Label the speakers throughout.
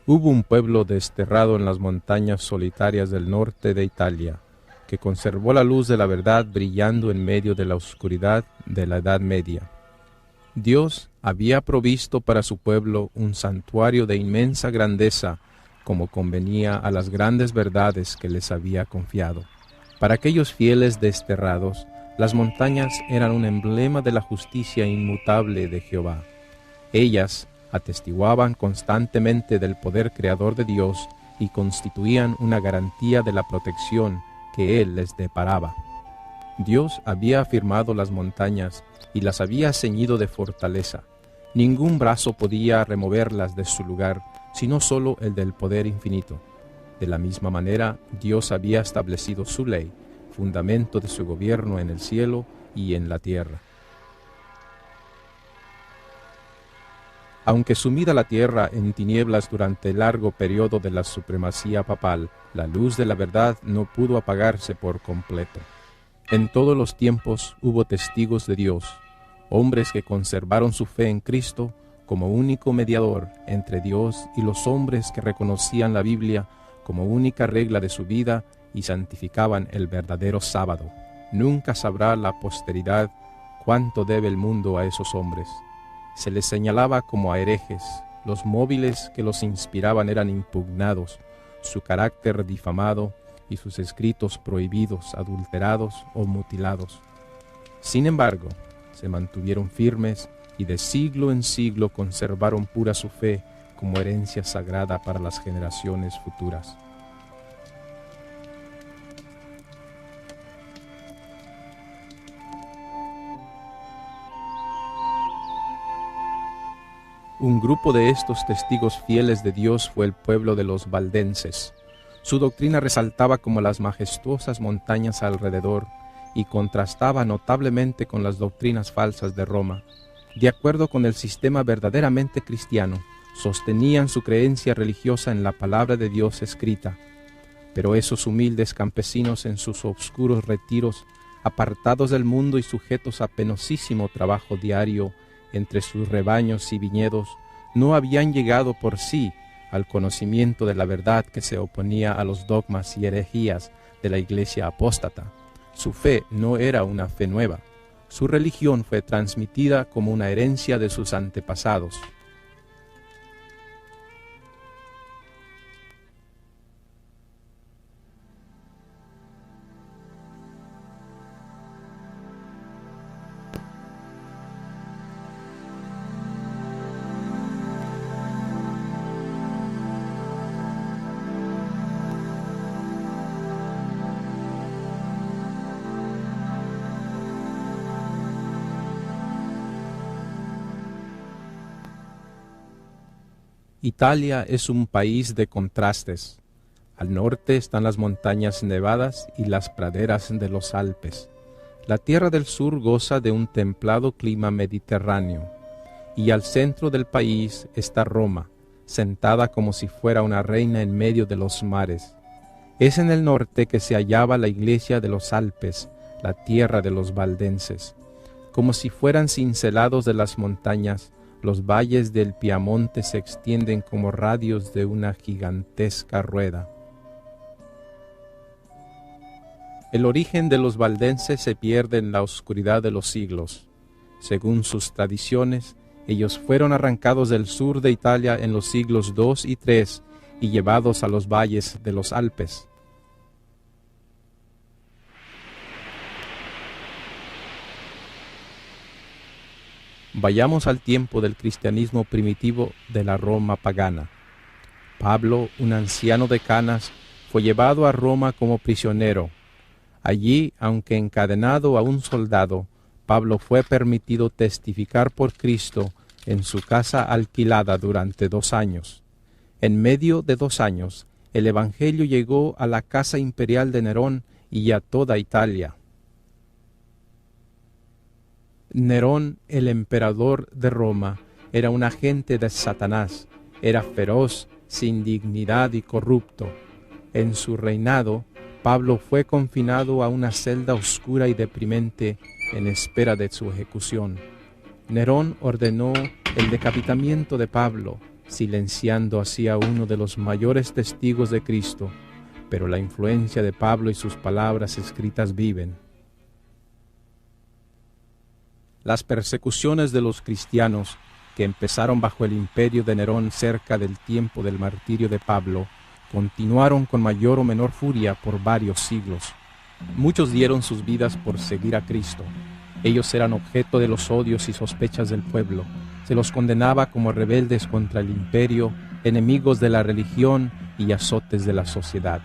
Speaker 1: Hubo un pueblo desterrado en las montañas solitarias del norte de Italia, que conservó la luz de la verdad brillando en medio de la oscuridad de la Edad Media. Dios había provisto para su pueblo un santuario de inmensa grandeza, como convenía a las grandes verdades que les había confiado. Para aquellos fieles desterrados, las montañas eran un emblema de la justicia inmutable de Jehová. Ellas atestiguaban constantemente del poder creador de Dios y constituían una garantía de la protección que Él les deparaba. Dios había afirmado las montañas y las había ceñido de fortaleza. Ningún brazo podía removerlas de su lugar, sino solo el del poder infinito. De la misma manera, Dios había establecido su ley, fundamento de su gobierno en el cielo y en la tierra. Aunque sumida la tierra en tinieblas durante el largo periodo de la supremacía papal, la luz de la verdad no pudo apagarse por completo. En todos los tiempos hubo testigos de Dios, hombres que conservaron su fe en Cristo como único mediador entre Dios y los hombres que reconocían la Biblia como única regla de su vida y santificaban el verdadero sábado. Nunca sabrá la posteridad cuánto debe el mundo a esos hombres. Se les señalaba como a herejes, los móviles que los inspiraban eran impugnados, su carácter difamado y sus escritos prohibidos, adulterados o mutilados. Sin embargo, se mantuvieron firmes y de siglo en siglo conservaron pura su fe como herencia sagrada para las generaciones futuras. Un grupo de estos testigos fieles de Dios fue el pueblo de los valdenses. Su doctrina resaltaba como las majestuosas montañas alrededor y contrastaba notablemente con las doctrinas falsas de Roma. De acuerdo con el sistema verdaderamente cristiano, sostenían su creencia religiosa en la palabra de Dios escrita. Pero esos humildes campesinos en sus obscuros retiros, apartados del mundo y sujetos a penosísimo trabajo diario entre sus rebaños y viñedos, no habían llegado por sí al conocimiento de la verdad que se oponía a los dogmas y herejías de la iglesia apóstata. Su fe no era una fe nueva. Su religión fue transmitida como una herencia de sus antepasados. Italia es un país de contrastes. Al norte están las montañas nevadas y las praderas de los Alpes. La tierra del sur goza de un templado clima mediterráneo. Y al centro del país está Roma, sentada como si fuera una reina en medio de los mares. Es en el norte que se hallaba la iglesia de los Alpes, la tierra de los valdenses. Como si fueran cincelados de las montañas, los valles del Piamonte se extienden como radios de una gigantesca rueda. El origen de los valdenses se pierde en la oscuridad de los siglos. Según sus tradiciones, ellos fueron arrancados del sur de Italia en los siglos II y III y llevados a los valles de los Alpes. Vayamos al tiempo del cristianismo primitivo de la Roma pagana. Pablo, un anciano de canas, fue llevado a Roma como prisionero. Allí, aunque encadenado a un soldado, Pablo fue permitido testificar por Cristo en su casa alquilada durante 2 años. En medio de 2 años, el Evangelio llegó a la casa imperial de Nerón y a toda Italia. Nerón, el emperador de Roma, era un agente de Satanás, era feroz, sin dignidad y corrupto. En su reinado, Pablo fue confinado a una celda oscura y deprimente en espera de su ejecución. Nerón ordenó el decapitamiento de Pablo, silenciando así a uno de los mayores testigos de Cristo, pero la influencia de Pablo y sus palabras escritas viven. Las persecuciones de los cristianos, que empezaron bajo el imperio de Nerón cerca del tiempo del martirio de Pablo, continuaron con mayor o menor furia por varios siglos. Muchos dieron sus vidas por seguir a Cristo. Ellos eran objeto de los odios y sospechas del pueblo. Se los condenaba como rebeldes contra el imperio, enemigos de la religión y azotes de la sociedad.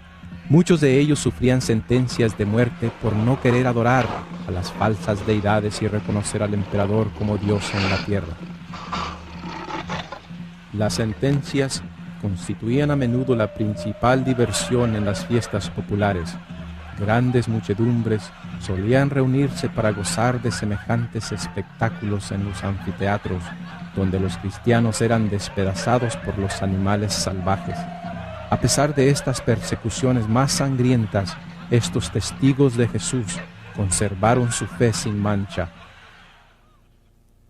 Speaker 1: Muchos de ellos sufrían sentencias de muerte por no querer adorar a las falsas deidades y reconocer al emperador como Dios en la tierra. Las sentencias constituían a menudo la principal diversión en las fiestas populares. Grandes muchedumbres solían reunirse para gozar de semejantes espectáculos en los anfiteatros, donde los cristianos eran despedazados por los animales salvajes. A pesar de estas persecuciones más sangrientas, estos testigos de Jesús conservaron su fe sin mancha.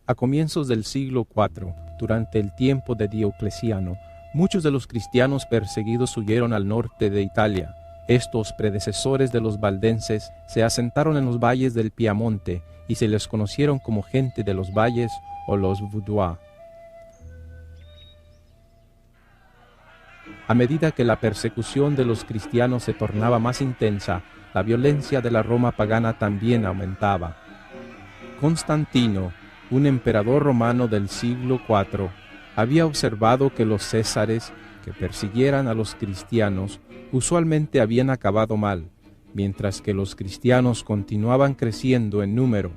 Speaker 1: A comienzos del siglo IV, durante el tiempo de Diocleciano, muchos de los cristianos perseguidos huyeron al norte de Italia. Estos predecesores de los valdenses se asentaron en los valles del Piamonte y se les conocieron como gente de los valles o los Vaudois. A medida que la persecución de los cristianos se tornaba más intensa, la violencia de la Roma pagana también aumentaba. Constantino, un emperador romano del siglo IV, había observado que los césares que persiguieran a los cristianos usualmente habían acabado mal, mientras que los cristianos continuaban creciendo en número.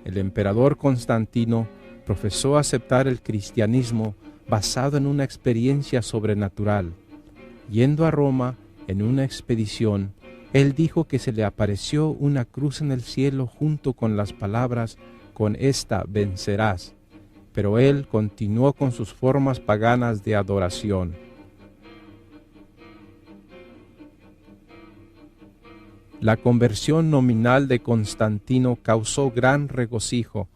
Speaker 1: El emperador Constantino profesó aceptar el cristianismo basado en una experiencia sobrenatural. Yendo a Roma en una expedición, él dijo que se le apareció una cruz en el cielo junto con las palabras: «Con esta vencerás». Pero él continuó con sus formas paganas de adoración. La conversión nominal de Constantino causó gran regocijo,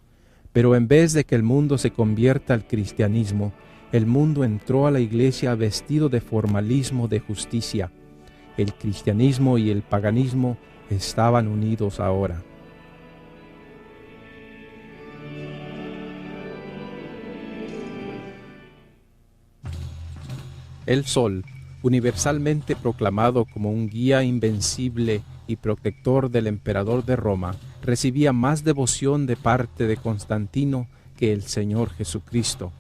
Speaker 1: pero en vez de que el mundo se convierta al cristianismo, el mundo entró a la iglesia vestido de formalismo de justicia. El cristianismo y el paganismo estaban unidos ahora. El sol, universalmente proclamado como un guía invencible y protector del emperador de Roma, recibía más devoción de parte de Constantino que el Señor Jesucristo.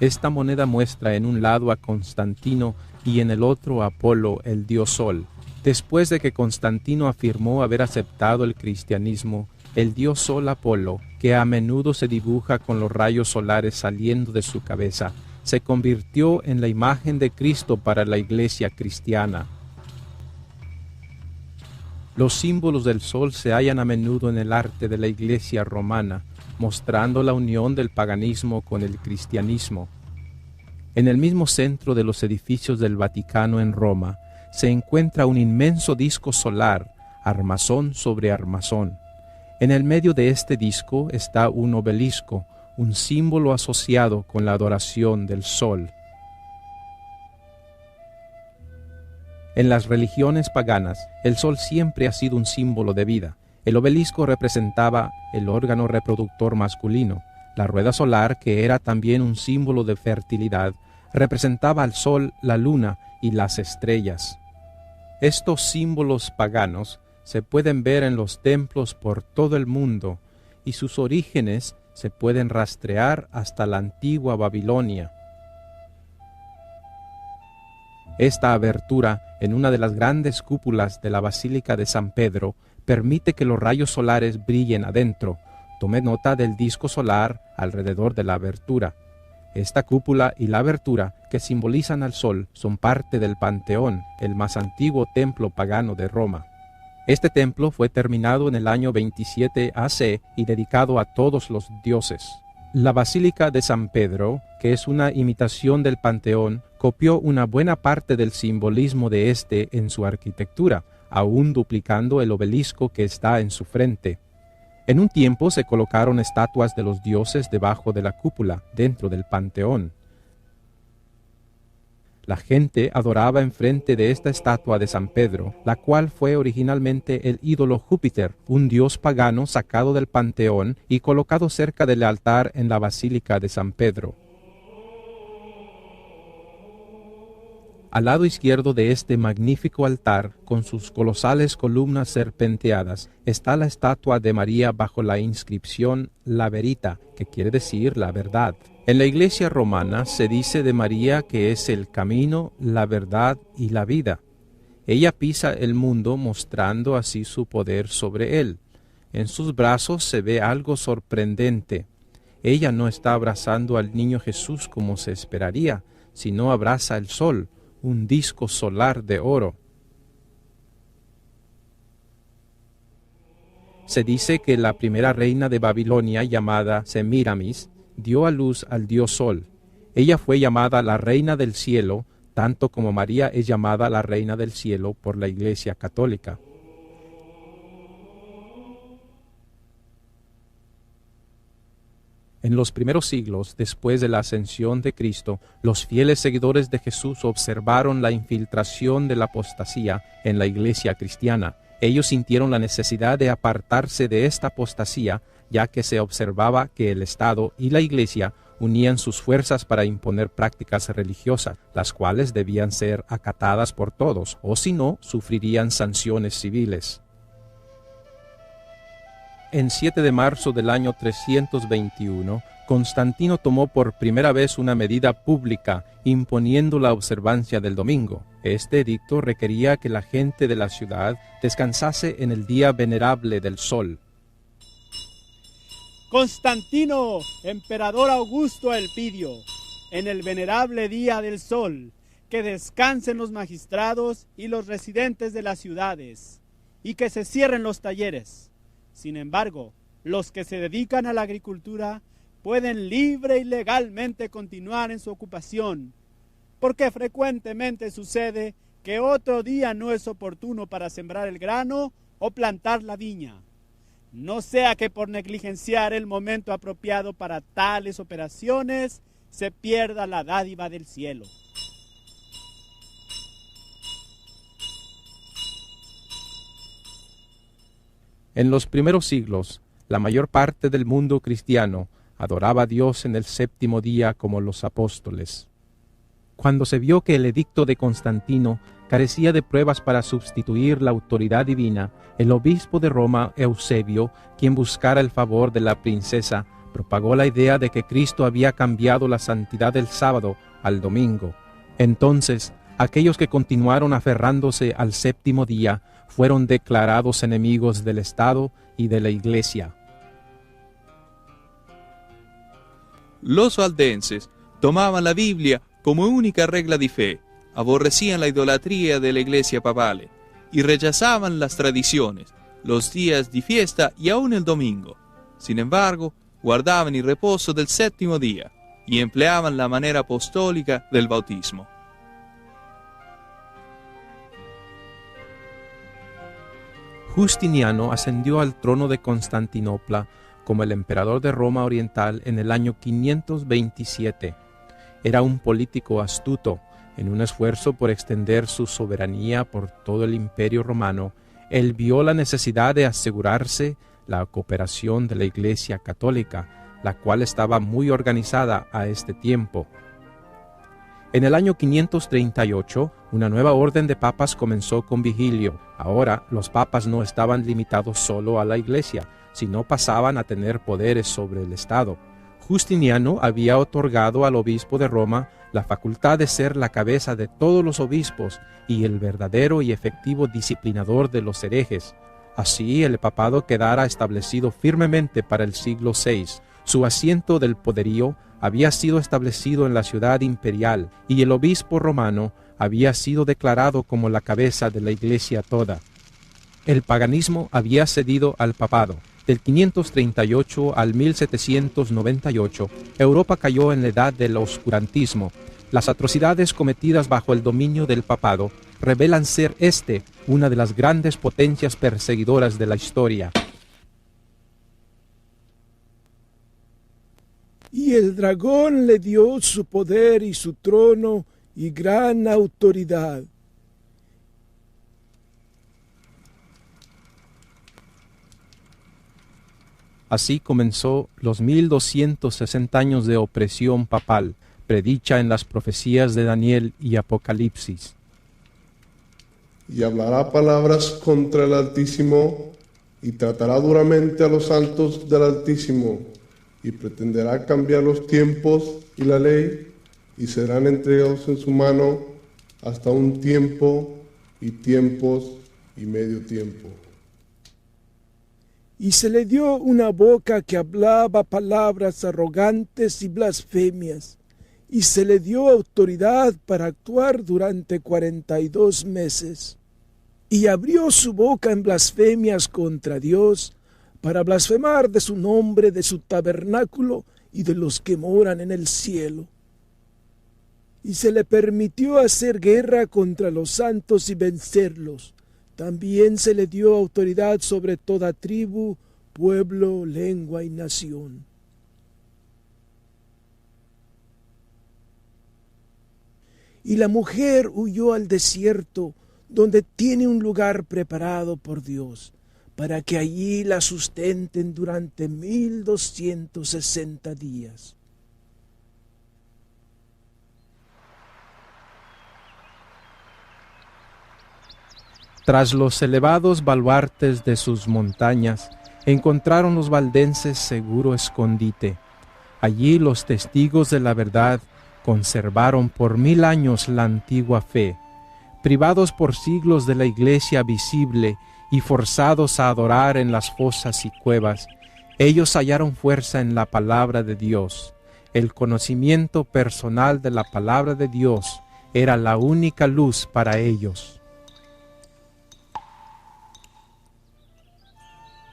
Speaker 1: Esta moneda muestra en un lado a Constantino y en el otro a Apolo, el dios Sol. Después de que Constantino afirmó haber aceptado el cristianismo, el dios Sol Apolo, que a menudo se dibuja con los rayos solares saliendo de su cabeza, se convirtió en la imagen de Cristo para la iglesia cristiana. Los símbolos del sol se hallan a menudo en el arte de la iglesia romana, mostrando la unión del paganismo con el cristianismo. En el mismo centro de los edificios del Vaticano en Roma se encuentra un inmenso disco solar, armazón sobre armazón. En el medio de este disco está un obelisco, un símbolo asociado con la adoración del sol. En las religiones paganas, el sol siempre ha sido un símbolo de vida. El obelisco representaba el órgano reproductor masculino. La rueda solar, que era también un símbolo de fertilidad, representaba al sol, la luna y las estrellas. Estos símbolos paganos se pueden ver en los templos por todo el mundo y sus orígenes se pueden rastrear hasta la antigua Babilonia. Esta abertura en una de las grandes cúpulas de la Basílica de San Pedro permite que los rayos solares brillen adentro. Tome nota del disco solar alrededor de la abertura. Esta cúpula y la abertura, que simbolizan al sol, son parte del Panteón, el más antiguo templo pagano de Roma. Este templo fue terminado en el año 27 AC y dedicado a todos los dioses. La Basílica de San Pedro, que es una imitación del Panteón, copió una buena parte del simbolismo de este en su arquitectura, aún duplicando el obelisco que está en su frente. En un tiempo se colocaron estatuas de los dioses debajo de la cúpula, dentro del panteón. La gente adoraba enfrente de esta estatua de San Pedro, la cual fue originalmente el ídolo Júpiter, un dios pagano sacado del panteón y colocado cerca del altar en la Basílica de San Pedro. Al lado izquierdo de este magnífico altar, con sus colosales columnas serpenteadas, está la estatua de María bajo la inscripción La Verita, que quiere decir la verdad. En la Iglesia romana se dice de María que es el camino, la verdad y la vida. Ella pisa el mundo mostrando así su poder sobre él. En sus brazos se ve algo sorprendente. Ella no está abrazando al niño Jesús como se esperaría, sino abraza el sol, un disco solar de oro. Se dice que la primera reina de Babilonia, llamada Semíramis, dio a luz al dios Sol. Ella fue llamada la Reina del Cielo, tanto como María es llamada la Reina del Cielo por la Iglesia Católica. En los primeros siglos, después de la ascensión de Cristo, los fieles seguidores de Jesús observaron la infiltración de la apostasía en la iglesia cristiana. Ellos sintieron la necesidad de apartarse de esta apostasía, ya que se observaba que el Estado y la iglesia unían sus fuerzas para imponer prácticas religiosas, las cuales debían ser acatadas por todos, o si no, sufrirían sanciones civiles. En 7 de marzo del año 321, Constantino tomó por primera vez una medida pública imponiendo la observancia del domingo. Este edicto requería que la gente de la ciudad descansase en el día venerable del sol.
Speaker 2: Constantino, emperador Augusto Elpidio, en el venerable día del sol, que descansen los magistrados y los residentes de las ciudades, y que se cierren los talleres. Sin embargo, los que se dedican a la agricultura pueden libre y legalmente continuar en su ocupación, porque frecuentemente sucede que otro día no es oportuno para sembrar el grano o plantar la viña. No sea que por negligenciar el momento apropiado para tales operaciones se pierda la dádiva del cielo.
Speaker 1: En los primeros siglos, la mayor parte del mundo cristiano adoraba a Dios en el séptimo día como los apóstoles. Cuando se vio que el edicto de Constantino carecía de pruebas para sustituir la autoridad divina, el obispo de Roma, Eusebio, quien buscara el favor de la princesa, propagó la idea de que Cristo había cambiado la santidad del sábado al domingo. Entonces, aquellos que continuaron aferrándose al séptimo día fueron declarados enemigos del Estado y de la Iglesia.
Speaker 3: Los valdenses tomaban la Biblia como única regla de fe, aborrecían la idolatría de la Iglesia papale y rechazaban las tradiciones, los días de fiesta y aún el domingo. Sin embargo, guardaban el reposo del séptimo día y empleaban la manera apostólica del bautismo.
Speaker 1: Justiniano ascendió al trono de Constantinopla como el emperador de Roma Oriental en el año 527. Era un político astuto. En un esfuerzo por extender su soberanía por todo el imperio romano, él vio la necesidad de asegurarse la cooperación de la Iglesia Católica, la cual estaba muy organizada a este tiempo. En el año 538, una nueva orden de papas comenzó con Vigilio. Ahora, los papas no estaban limitados solo a la Iglesia, sino pasaban a tener poderes sobre el Estado. Justiniano había otorgado al obispo de Roma la facultad de ser la cabeza de todos los obispos y el verdadero y efectivo disciplinador de los herejes. Así el papado quedara establecido firmemente para el siglo VI. Su asiento del poderío había sido establecido en la ciudad imperial y el obispo romano había sido declarado como la cabeza de la Iglesia toda. El paganismo había cedido al papado. Del 538 al 1798, Europa cayó en la edad del oscurantismo. Las atrocidades cometidas bajo el dominio del papado revelan ser una de las grandes potencias perseguidoras de la historia.
Speaker 4: Y el dragón le dio su poder y su trono y gran autoridad.
Speaker 1: Así comenzó los 1260 años de opresión papal, predicha en las profecías de Daniel y Apocalipsis.
Speaker 5: Y hablará palabras contra el Altísimo, y tratará duramente a los santos del Altísimo, y pretenderá cambiar los tiempos y la ley, y serán entregados en su mano hasta un tiempo, y tiempos, y medio tiempo.
Speaker 4: Y se le dio una boca que hablaba palabras arrogantes y blasfemias, y se le dio autoridad para actuar durante 42 meses. Y abrió su boca en blasfemias contra Dios, para blasfemar de su nombre, de su tabernáculo y de los que moran en el cielo. Y se le permitió hacer guerra contra los santos y vencerlos. También se le dio autoridad sobre toda tribu, pueblo, lengua y nación. Y la mujer huyó al desierto, donde tiene un lugar preparado por Dios, para que allí la sustenten durante 1260 días.
Speaker 1: Tras los elevados baluartes de sus montañas, encontraron los valdenses seguro escondite. Allí los testigos de la verdad conservaron por 1000 años la antigua fe. Privados por siglos de la iglesia visible y forzados a adorar en las fosas y cuevas, ellos hallaron fuerza en la palabra de Dios. El conocimiento personal de la palabra de Dios era la única luz para ellos.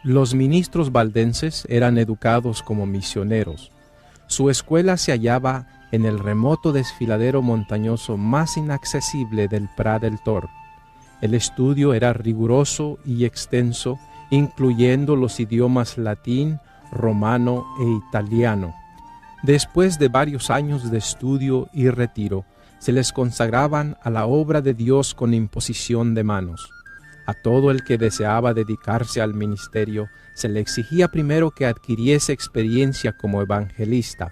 Speaker 1: Los ministros valdenses eran educados como misioneros. Su escuela se hallaba en el remoto desfiladero montañoso más inaccesible del Prat del Tor. El estudio era riguroso y extenso, incluyendo los idiomas latín, romano e italiano. Después de varios años de estudio y retiro, se les consagraban a la obra de Dios con imposición de manos. A todo el que deseaba dedicarse al ministerio se le exigía primero que adquiriese experiencia como evangelista.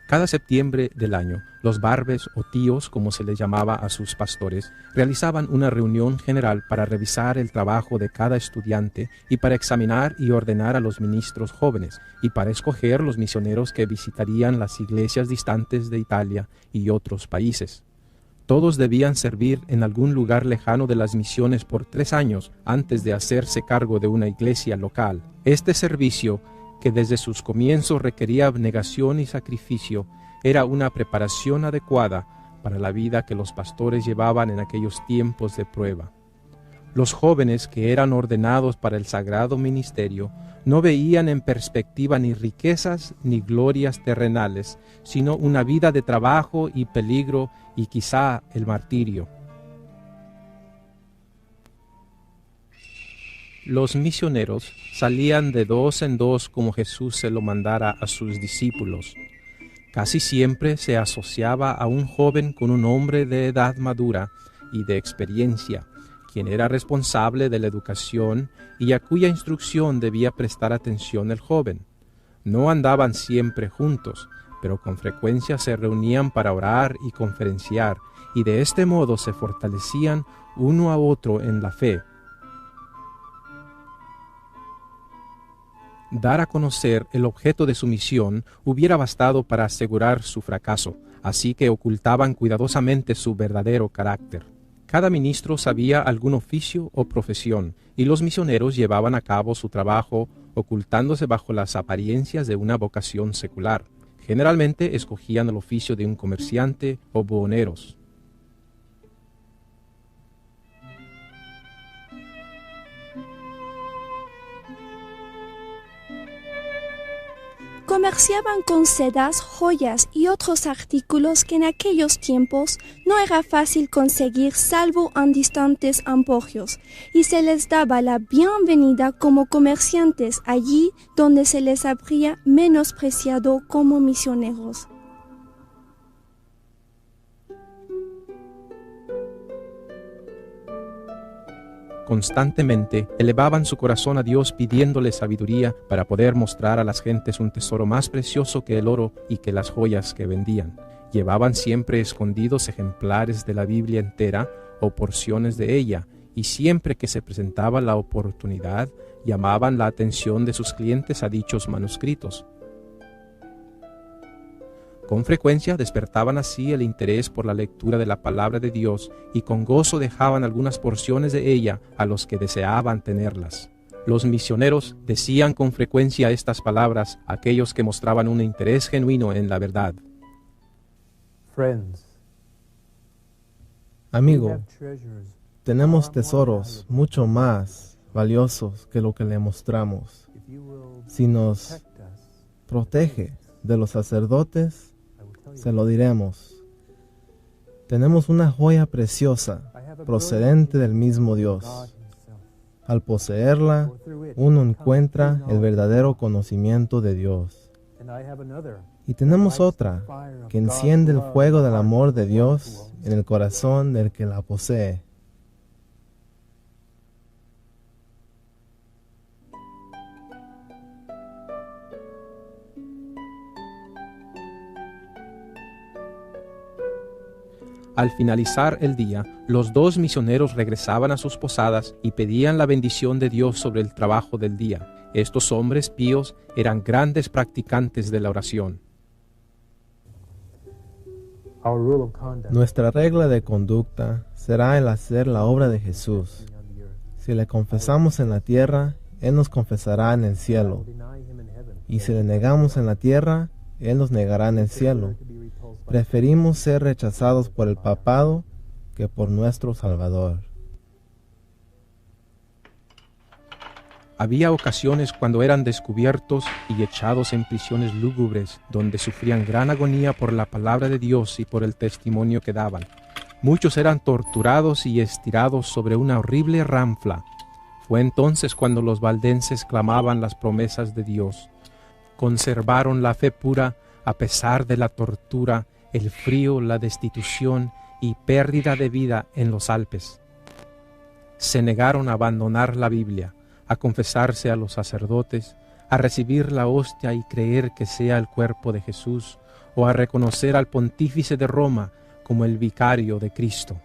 Speaker 1: Cada septiembre del año, los barbes o tíos, como se les llamaba a sus pastores, realizaban una reunión general para revisar el trabajo de cada estudiante y para examinar y ordenar a los ministros jóvenes y para escoger los misioneros que visitarían las iglesias distantes de Italia y otros países. Todos debían servir en algún lugar lejano de las misiones por 3 años antes de hacerse cargo de una iglesia local. Este servicio, que desde sus comienzos requería abnegación y sacrificio, era una preparación adecuada para la vida que los pastores llevaban en aquellos tiempos de prueba. Los jóvenes que eran ordenados para el sagrado ministerio no veían en perspectiva ni riquezas ni glorias terrenales, sino una vida de trabajo y peligro y quizá el martirio. Los misioneros salían de 2 en 2 como Jesús se lo mandara a sus discípulos. Casi siempre se asociaba a un joven con un hombre de edad madura y de experiencia, quien era responsable de la educación y a cuya instrucción debía prestar atención el joven. No andaban siempre juntos, pero con frecuencia se reunían para orar y conferenciar, y de este modo se fortalecían uno a otro en la fe. Dar a conocer el objeto de su misión hubiera bastado para asegurar su fracaso, así que ocultaban cuidadosamente su verdadero carácter. Cada ministro sabía algún oficio o profesión, y los misioneros llevaban a cabo su trabajo ocultándose bajo las apariencias de una vocación secular. Generalmente escogían el oficio de un comerciante o buhoneros.
Speaker 6: comerciaban con sedas, joyas y otros artículos que en aquellos tiempos no era fácil conseguir salvo en distantes emporios, y se les daba la bienvenida como comerciantes allí donde se les habría menospreciado como misioneros.
Speaker 1: Constantemente elevaban su corazón a Dios pidiéndole sabiduría para poder mostrar a las gentes un tesoro más precioso que el oro y que las joyas que vendían. Llevaban siempre escondidos ejemplares de la Biblia entera o porciones de ella, y siempre que se presentaba la oportunidad, llamaban la atención de sus clientes a dichos manuscritos. Con frecuencia despertaban así el interés por la lectura de la palabra de Dios y con gozo dejaban algunas porciones de ella a los que deseaban tenerlas. Los misioneros decían con frecuencia estas palabras a aquellos que mostraban un interés genuino en la verdad.
Speaker 7: Amigo, tenemos tesoros mucho más valiosos que lo que le mostramos. Si nos protege de los sacerdotes, se lo diremos. Tenemos una joya preciosa, procedente del mismo Dios. Al poseerla, uno encuentra el verdadero conocimiento de Dios. Y tenemos otra, que enciende el fuego del amor de Dios en el corazón del que la posee.
Speaker 1: Al finalizar el día, los dos misioneros regresaban a sus posadas y pedían la bendición de Dios sobre el trabajo del día. Estos hombres píos eran grandes practicantes de la oración.
Speaker 7: Nuestra regla de conducta será el hacer la obra de Jesús. Si le confesamos en la tierra, Él nos confesará en el cielo. Y si le negamos en la tierra, Él nos negará en el cielo. Preferimos ser rechazados por el papado que por nuestro Salvador.
Speaker 1: Había ocasiones cuando eran descubiertos y echados en prisiones lúgubres, donde sufrían gran agonía por la palabra de Dios y por el testimonio que daban. Muchos eran torturados y estirados sobre una horrible ranfla. Fue entonces cuando los valdenses clamaban las promesas de Dios. Conservaron la fe pura a pesar de la tortura, el frío, la destitución y pérdida de vida en los Alpes. Se negaron a abandonar la Biblia, a confesarse a los sacerdotes, a recibir la hostia y creer que sea el cuerpo de Jesús, o a reconocer al pontífice de Roma como el vicario de Cristo.